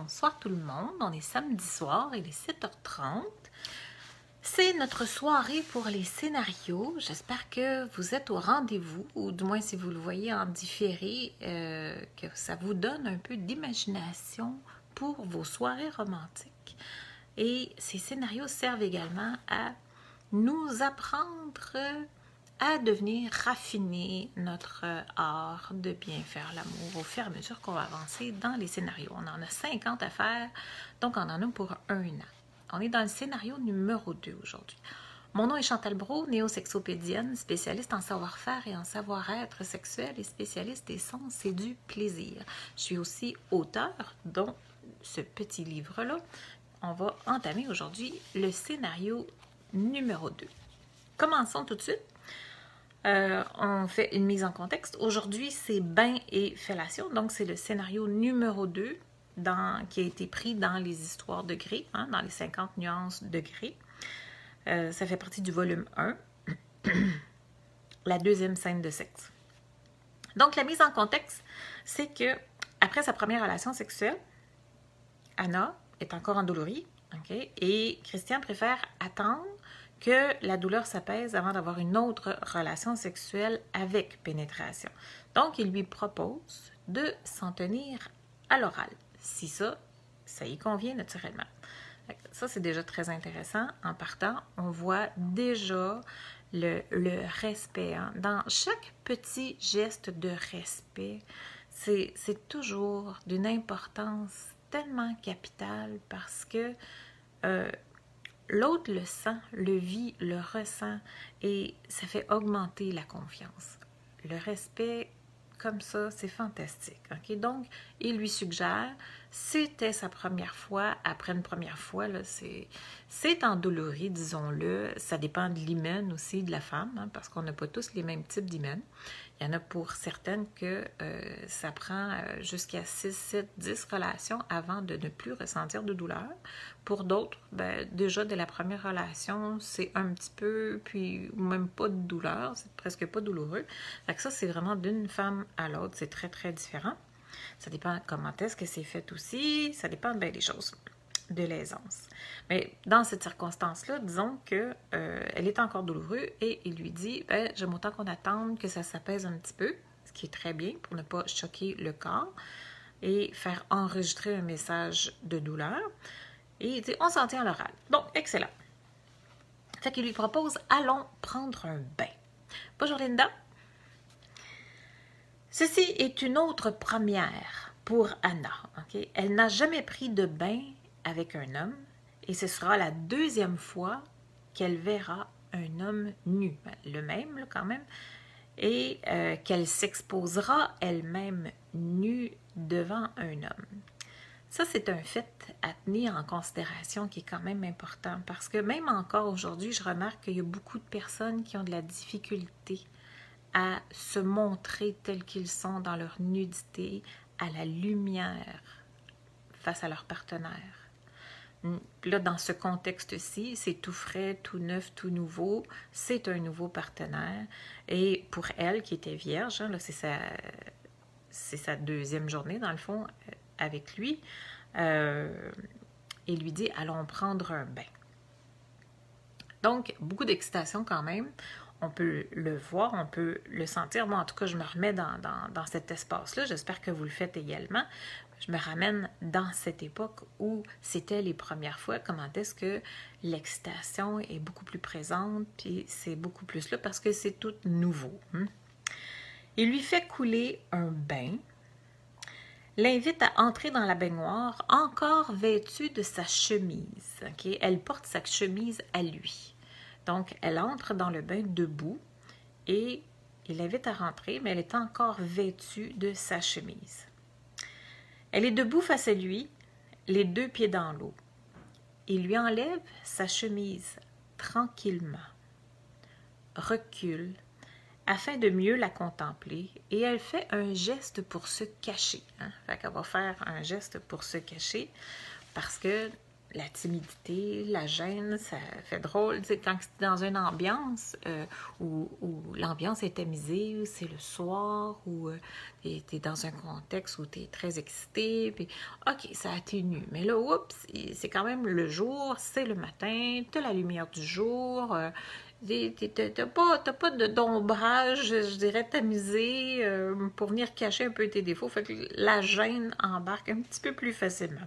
Bonsoir tout le monde, on est samedi soir, il est 7h30. C'est notre soirée pour les scénarios. J'espère que vous êtes au rendez-vous, ou du moins si vous le voyez en différé, que ça vous donne un peu d'imagination pour vos soirées romantiques. Et ces scénarios servent également à nous apprendre à devenir raffiner notre art de bien faire l'amour au fur et à mesure qu'on va avancer dans les scénarios. On en a 50 à faire, donc on en a pour un an. On est dans le scénario numéro 2 aujourd'hui. Mon nom est Chantal Brault, néosexopédienne, spécialiste en savoir-faire et en savoir-être sexuel et spécialiste des sens et du plaisir. Je suis aussi auteure, dont ce petit livre-là. On va entamer aujourd'hui le scénario numéro 2. Commençons tout de suite. On fait une mise en contexte. Aujourd'hui, c'est bain et fellation. Donc, c'est le scénario numéro 2 qui a été pris dans les histoires de Grey, dans les 50 nuances de Grey. Ça fait partie du volume 1, la deuxième scène de sexe. Donc, la mise en contexte, c'est que après sa première relation sexuelle, Anna est encore endolorie, et Christian préfère attendre que la douleur s'apaise avant d'avoir une autre relation sexuelle avec pénétration. Donc, il lui propose de s'en tenir à l'oral. Si ça y convient naturellement. Ça, c'est déjà très intéressant. En partant, on voit déjà le respect. Dans chaque petit geste de respect, c'est toujours d'une importance tellement capitale parce que l'autre le sent, le vit, le ressent et ça fait augmenter la confiance. Le respect, comme ça, c'est fantastique. Donc, il lui suggère, c'était sa première fois, après une première fois, c'est endolori, disons-le. Ça dépend de l'hymen aussi de la femme, parce qu'on n'a pas tous les mêmes types d'hymen. Il y en a pour certaines que ça prend jusqu'à 6, 7, 10 relations avant de ne plus ressentir de douleur. Pour d'autres, déjà dès la première relation, c'est un petit peu, puis même pas de douleur, c'est presque pas douloureux. Fait que ça, c'est vraiment d'une femme à l'autre, c'est très, très différent. Ça dépend comment est-ce que c'est fait aussi, ça dépend de bien des choses, de l'aisance. Mais dans cette circonstance-là, disons qu'elle est encore douloureuse et il lui dit, j'aime autant qu'on attende que ça s'apaise un petit peu, ce qui est très bien pour ne pas choquer le corps et faire enregistrer un message de douleur. Et il dit, on s'en tient à l'oral. Donc, excellent. Fait qu'il lui propose, allons prendre un bain. Bonjour Linda. Ceci est une autre première pour Anna. Elle n'a jamais pris de bain avec un homme et ce sera la deuxième fois qu'elle verra un homme nu, le même quand même, et qu'elle s'exposera elle-même nue devant un homme. Ça, c'est un fait à tenir en considération qui est quand même important parce que même encore aujourd'hui, je remarque qu'il y a beaucoup de personnes qui ont de la difficulté à se montrer tels qu'ils sont dans leur nudité, à la lumière face à leur partenaire. Là, dans ce contexte-ci, c'est tout frais, tout neuf, tout nouveau. C'est un nouveau partenaire. Et pour elle, qui était vierge, là, c'est sa deuxième journée, dans le fond, avec lui, il lui dit « Allons prendre un bain ». Donc, beaucoup d'excitation quand même. On peut le voir, on peut le sentir. Moi, en tout cas, je me remets dans cet espace-là. J'espère que vous le faites également. Je me ramène dans cette époque où c'était les premières fois. Comment est-ce que l'excitation est beaucoup plus présente, puis c'est beaucoup plus là parce que c'est tout nouveau. Il lui fait couler un bain, l'invite à entrer dans la baignoire encore vêtue de sa chemise. Elle porte sa chemise à lui. Donc, elle entre dans le bain debout et il l'invite à rentrer, mais elle est encore vêtue de sa chemise. Elle est debout face à lui, les deux pieds dans l'eau. Il lui enlève sa chemise tranquillement, recule, afin de mieux la contempler, et elle fait un geste pour se cacher. Fait qu'elle va faire un geste pour se cacher, parce que la timidité, la gêne, ça fait drôle. Tu sais, quand tu es dans une ambiance où l'ambiance est tamisée, où c'est le soir, où tu es dans un contexte où tu es très excité, puis OK, ça atténue. Mais là, oups, c'est quand même le jour, c'est le matin, tu as la lumière du jour, t'as pas d'ombrage, je dirais, tamisé pour venir cacher un peu tes défauts. Fait que la gêne embarque un petit peu plus facilement.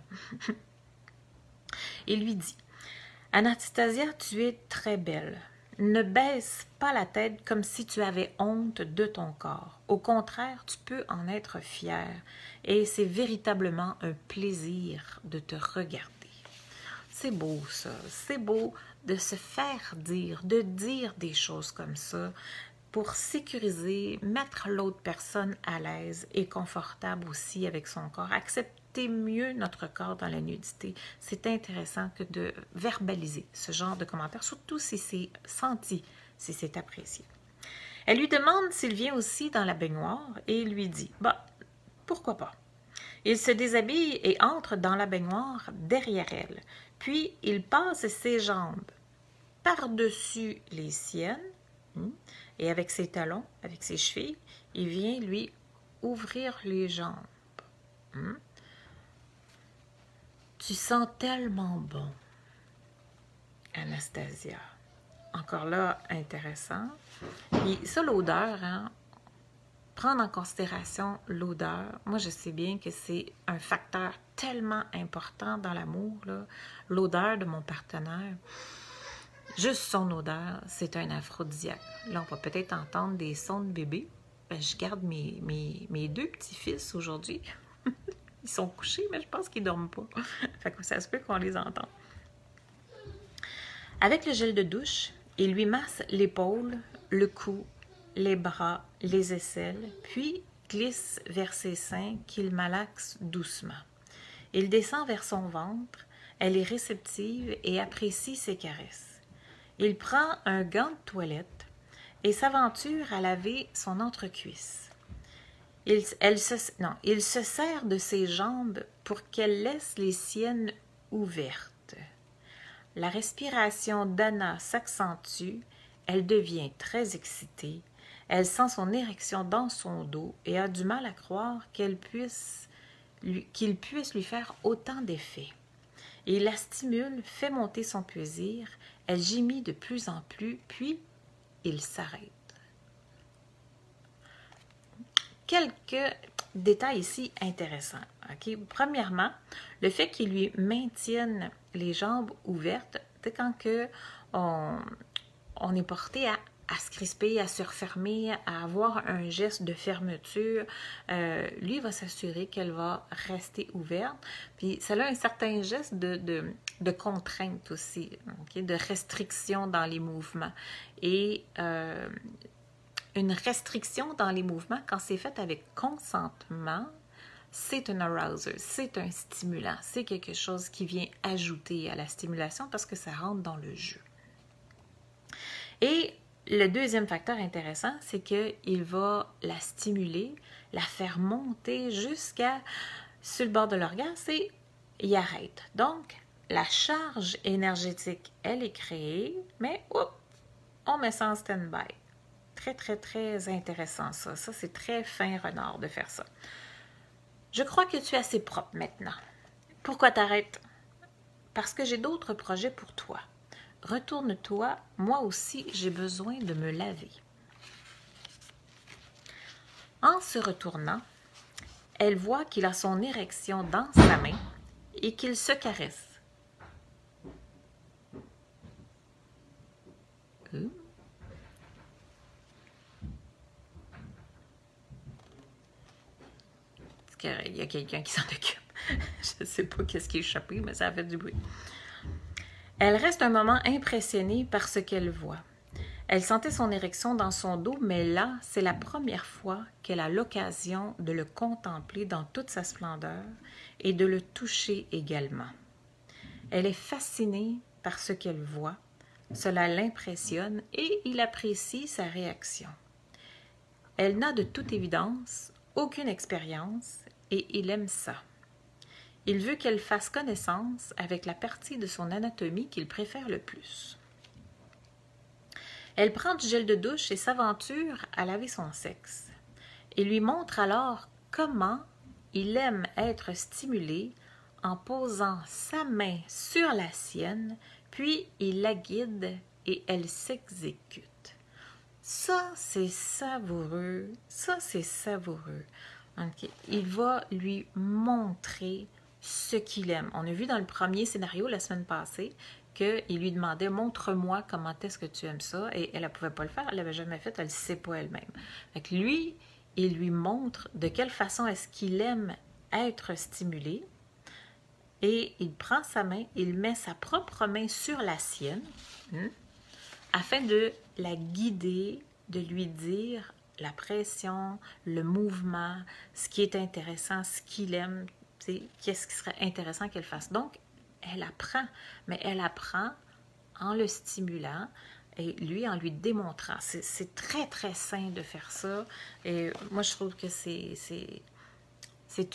Il lui dit, Anastasia, tu es très belle. Ne baisse pas la tête comme si tu avais honte de ton corps. Au contraire, tu peux en être fière. Et c'est véritablement un plaisir de te regarder. C'est beau ça, c'est beau de se faire dire, de dire des choses comme ça pour sécuriser, mettre l'autre personne à l'aise et confortable aussi avec son corps. Accepter mieux notre corps dans la nudité. C'est intéressant que de verbaliser ce genre de commentaires, surtout si c'est senti, si c'est apprécié. Elle lui demande s'il vient aussi dans la baignoire et il lui dit, bah, pourquoi pas. Il se déshabille et entre dans la baignoire derrière elle. Puis, il passe ses jambes par-dessus les siennes et avec ses talons, avec ses chevilles, il vient lui ouvrir les jambes. Tu sens tellement bon, Anastasia. Encore là, intéressant. Et ça, l'odeur, hein, prendre en considération l'odeur, moi je sais bien que c'est un facteur tellement important dans l'amour, l'odeur de mon partenaire. Juste son odeur, c'est un aphrodisiaque. Là, on va peut-être entendre des sons de bébé. Ben, je garde mes deux petits-fils aujourd'hui. Ils sont couchés, mais je pense qu'ils ne dorment pas. Fait que ça se peut qu'on les entende. Avec le gel de douche, il lui masse l'épaule, le cou, les bras, les aisselles, puis glisse vers ses seins qu'il malaxe doucement. Il descend vers son ventre, elle est réceptive et apprécie ses caresses. Il prend un gant de toilette et s'aventure à laver son entrecuisse. Il se sert de ses jambes pour qu'elle laisse les siennes ouvertes. La respiration d'Anna s'accentue, elle devient très excitée, elle sent son érection dans son dos et a du mal à croire qu'il puisse lui faire autant d'effet. Il la stimule, fait monter son plaisir, elle gémit de plus en plus, puis il s'arrête. Quelques détails ici intéressants. Okay? Premièrement, le fait qu'il lui maintienne les jambes ouvertes, c'est quand on est porté à se crisper, à se refermer, à avoir un geste de fermeture, lui va s'assurer qu'elle va rester ouverte. Puis ça a un certain geste de contrainte aussi, okay? De restriction dans les mouvements. Et une restriction dans les mouvements, quand c'est fait avec consentement, c'est un arouser, c'est un stimulant, c'est quelque chose qui vient ajouter à la stimulation parce que ça rentre dans le jeu. Et le deuxième facteur intéressant, c'est qu'il va la stimuler, la faire monter jusqu'à sur le bord de l'orgasme et il arrête. Donc, la charge énergétique, elle est créée, mais on met ça en stand-by. Très, très, très intéressant ça. Ça, c'est très fin renard de faire ça. Je crois que tu es assez propre maintenant. Pourquoi t'arrêtes? Parce que j'ai d'autres projets pour toi. Retourne-toi, moi aussi j'ai besoin de me laver. En se retournant, elle voit qu'il a son érection dans sa main et qu'il se caresse. Il y a quelqu'un qui s'en occupe. Je ne sais pas qu'est-ce qui est échappé, mais ça a fait du bruit. Elle reste un moment impressionnée par ce qu'elle voit. Elle sentait son érection dans son dos, mais là, c'est la première fois qu'elle a l'occasion de le contempler dans toute sa splendeur et de le toucher également. Elle est fascinée par ce qu'elle voit, cela l'impressionne et il apprécie sa réaction. Elle n'a de toute évidence aucune expérience et il aime ça. Il veut qu'elle fasse connaissance avec la partie de son anatomie qu'il préfère le plus. Elle prend du gel de douche et s'aventure à laver son sexe. Il lui montre alors comment il aime être stimulé en posant sa main sur la sienne, puis il la guide et elle s'exécute. Ça, c'est savoureux. Ça, c'est savoureux. Okay. Il va lui montrer ce qu'il aime. On a vu dans le premier scénario la semaine passée qu'il lui demandait « Montre-moi comment est-ce que tu aimes ça » et elle ne pouvait pas le faire, elle ne l'avait jamais fait, elle ne sait pas elle-même. Fait que lui, il lui montre de quelle façon est-ce qu'il aime être stimulé et il prend sa main, il met sa propre main sur la sienne afin de la guider, de lui dire la pression, le mouvement, ce qui est intéressant, ce qu'il aime, qu'est-ce qui serait intéressant qu'elle fasse. Donc, elle apprend, mais elle apprend en le stimulant et lui en lui démontrant. C'est très, très sain de faire ça. Et moi, je trouve que c'est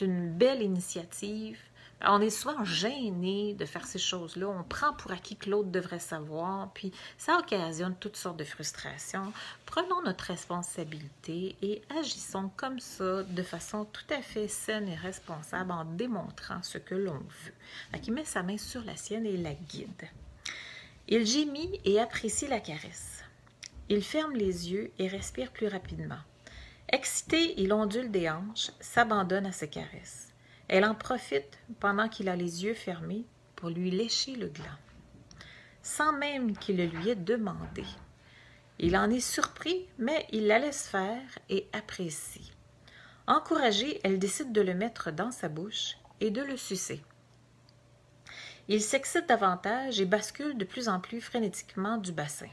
une belle initiative. On est souvent gêné de faire ces choses-là. On prend pour acquis que l'autre devrait savoir, puis ça occasionne toutes sortes de frustrations. Prenons notre responsabilité et agissons comme ça de façon tout à fait saine et responsable en démontrant ce que l'on veut. Il met sa main sur la sienne et la guide. Il gémit et apprécie la caresse. Il ferme les yeux et respire plus rapidement. Excité, il ondule des hanches, s'abandonne à ses caresses. Elle en profite pendant qu'il a les yeux fermés pour lui lécher le gland, sans même qu'il le lui ait demandé. Il en est surpris, mais il la laisse faire et apprécie. Encouragée, elle décide de le mettre dans sa bouche et de le sucer. Il s'excite davantage et bascule de plus en plus frénétiquement du bassin.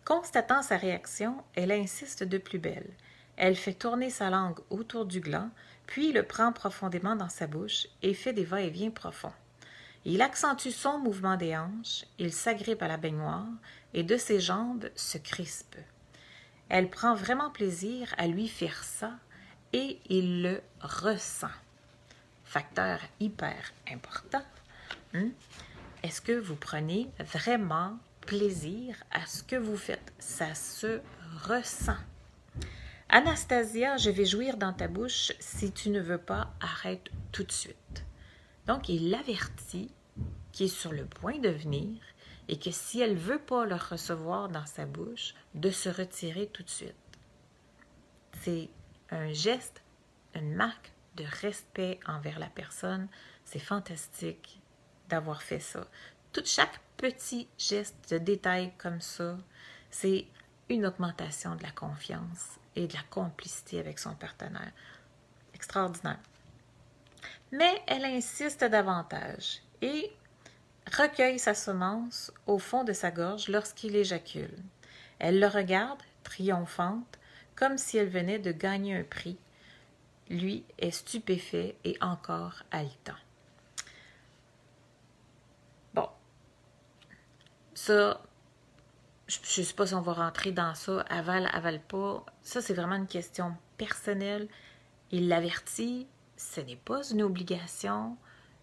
Constatant sa réaction, elle insiste de plus belle. Elle fait tourner sa langue autour du gland, puis le prend profondément dans sa bouche et fait des va-et-vient profonds. Il accentue son mouvement des hanches, il s'agrippe à la baignoire et de ses jambes se crispe. Elle prend vraiment plaisir à lui faire ça et il le ressent. Facteur hyper important. Est-ce que vous prenez vraiment plaisir à ce que vous faites? Ça se ressent. Anastasia, je vais jouir dans ta bouche. Si tu ne veux pas, arrête tout de suite. Donc, il l'avertit qu'il est sur le point de venir et que si elle ne veut pas le recevoir dans sa bouche, de se retirer tout de suite. C'est un geste, une marque de respect envers la personne. C'est fantastique d'avoir fait ça. Chaque petit geste de détail comme ça, c'est une augmentation de la confiance et de la complicité avec son partenaire. Extraordinaire. Mais elle insiste davantage et recueille sa semence au fond de sa gorge lorsqu'il éjacule. Elle le regarde, triomphante, comme si elle venait de gagner un prix. Lui est stupéfait et encore haletant. Bon, ça, je ne sais pas si on va rentrer dans ça, avale pas. Ça, c'est vraiment une question personnelle. Il l'avertit, ce n'est pas une obligation.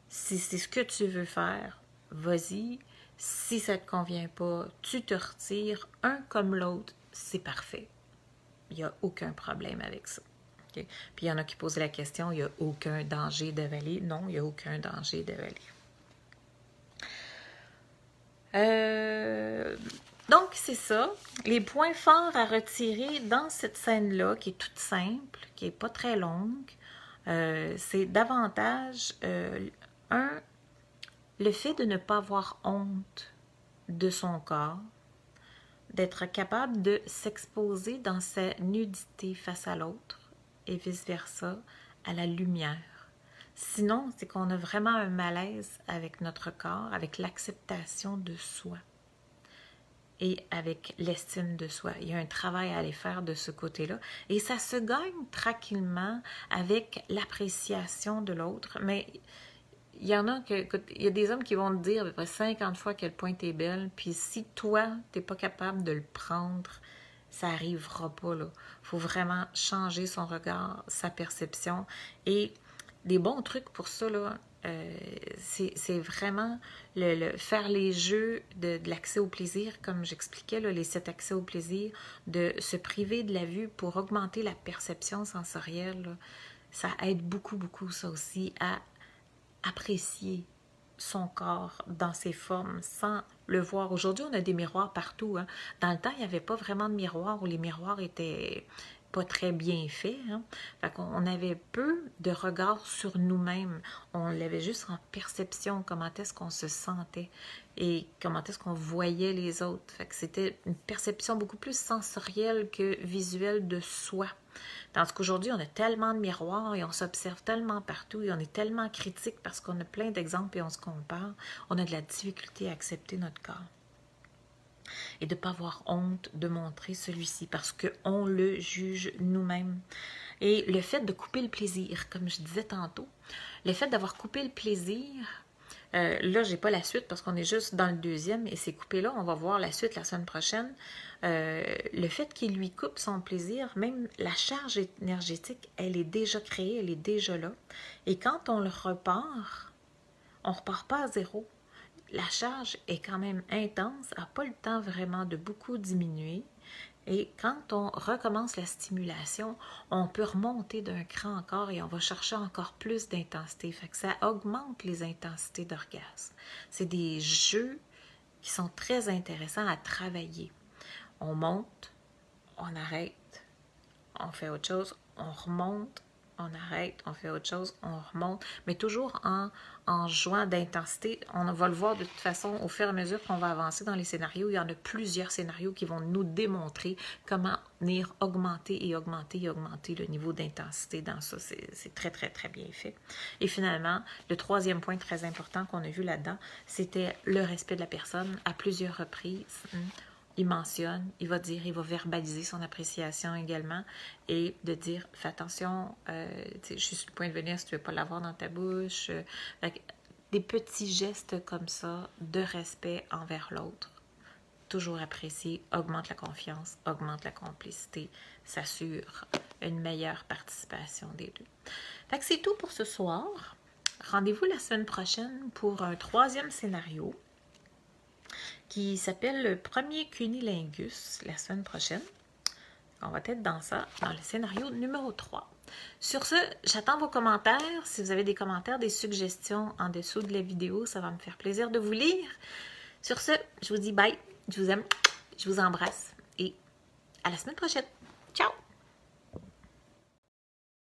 Si c'est ce que tu veux faire, vas-y. Si ça ne te convient pas, tu te retires. Un comme l'autre, c'est parfait. Il n'y a aucun problème avec ça. Okay? Puis il y en a qui posent la question, il n'y a aucun danger d'avaler. Non, il n'y a aucun danger d'avaler. Donc, c'est ça. Les points forts à retirer dans cette scène-là, qui est toute simple, qui n'est pas très longue, c'est davantage, le fait de ne pas avoir honte de son corps, d'être capable de s'exposer dans sa nudité face à l'autre et vice-versa, à la lumière. Sinon, c'est qu'on a vraiment un malaise avec notre corps, avec l'acceptation de soi et avec l'estime de soi. Il y a un travail à aller faire de ce côté-là. Et ça se gagne tranquillement avec l'appréciation de l'autre. Mais il y en a il y a des hommes qui vont te dire à peu près 50 fois à quel point tu es belle. Puis si toi, tu n'es pas capable de le prendre, ça n'arrivera pas, là. Il faut vraiment changer son regard, sa perception. Et des bons trucs pour ça, là, C'est vraiment faire les jeux de l'accès au plaisir, comme j'expliquais, les 7 accès au plaisir, de se priver de la vue pour augmenter la perception sensorielle. Là. Ça aide beaucoup, beaucoup, ça aussi, à apprécier son corps dans ses formes sans le voir. Aujourd'hui, on a des miroirs partout. Hein. Dans le temps, il n'y avait pas vraiment de miroirs où les miroirs étaient pas très bien faits. Hein. Fait qu'on avait peu de regard sur nous-mêmes. On l'avait juste en perception, comment est-ce qu'on se sentait et comment est-ce qu'on voyait les autres. Fait que c'était une perception beaucoup plus sensorielle que visuelle de soi. Tandis qu'aujourd'hui, on a tellement de miroirs et on s'observe tellement partout et on est tellement critique parce qu'on a plein d'exemples et on se compare, on a de la difficulté à accepter notre corps. Et de ne pas avoir honte de montrer celui-ci parce qu'on le juge nous-mêmes. Et le fait de couper le plaisir, comme je disais tantôt, le fait d'avoir coupé le plaisir, là, j'ai pas la suite parce qu'on est juste dans le 2e et c'est coupé là. On va voir la suite la semaine prochaine. Le fait qu'il lui coupe son plaisir, même la charge énergétique, elle est déjà créée, elle est déjà là. Et quand on le repart, on ne repart pas à zéro. La charge est quand même intense, n'a pas le temps vraiment de beaucoup diminuer. Et quand on recommence la stimulation, on peut remonter d'un cran encore et on va chercher encore plus d'intensité. Fait que ça augmente les intensités d'orgasme. C'est des jeux qui sont très intéressants à travailler. On monte, on arrête, on fait autre chose, on remonte, on arrête, on fait autre chose, on remonte, mais toujours en jouant d'intensité. On va le voir de toute façon au fur et à mesure qu'on va avancer dans les scénarios. Il y en a plusieurs scénarios qui vont nous démontrer comment venir augmenter et augmenter et augmenter le niveau d'intensité dans ça. C'est très, très, très bien fait. Et finalement, le 3e point très important qu'on a vu là-dedans, c'était le respect de la personne à plusieurs reprises. Il mentionne, il va dire, il va verbaliser son appréciation également et de dire, fais attention, je suis sur le point de venir si tu ne veux pas l'avoir dans ta bouche. Des petits gestes comme ça de respect envers l'autre, toujours apprécié, augmente la confiance, augmente la complicité, s'assure une meilleure participation des deux. Fait que c'est tout pour ce soir. Rendez-vous la semaine prochaine pour un 3e scénario qui s'appelle le premier cunilingus la semaine prochaine. On va être dans ça, dans le scénario numéro 3. Sur ce, j'attends vos commentaires. Si vous avez des commentaires, des suggestions en dessous de la vidéo, ça va me faire plaisir de vous lire. Sur ce, je vous dis bye, je vous aime, je vous embrasse et à la semaine prochaine. Ciao!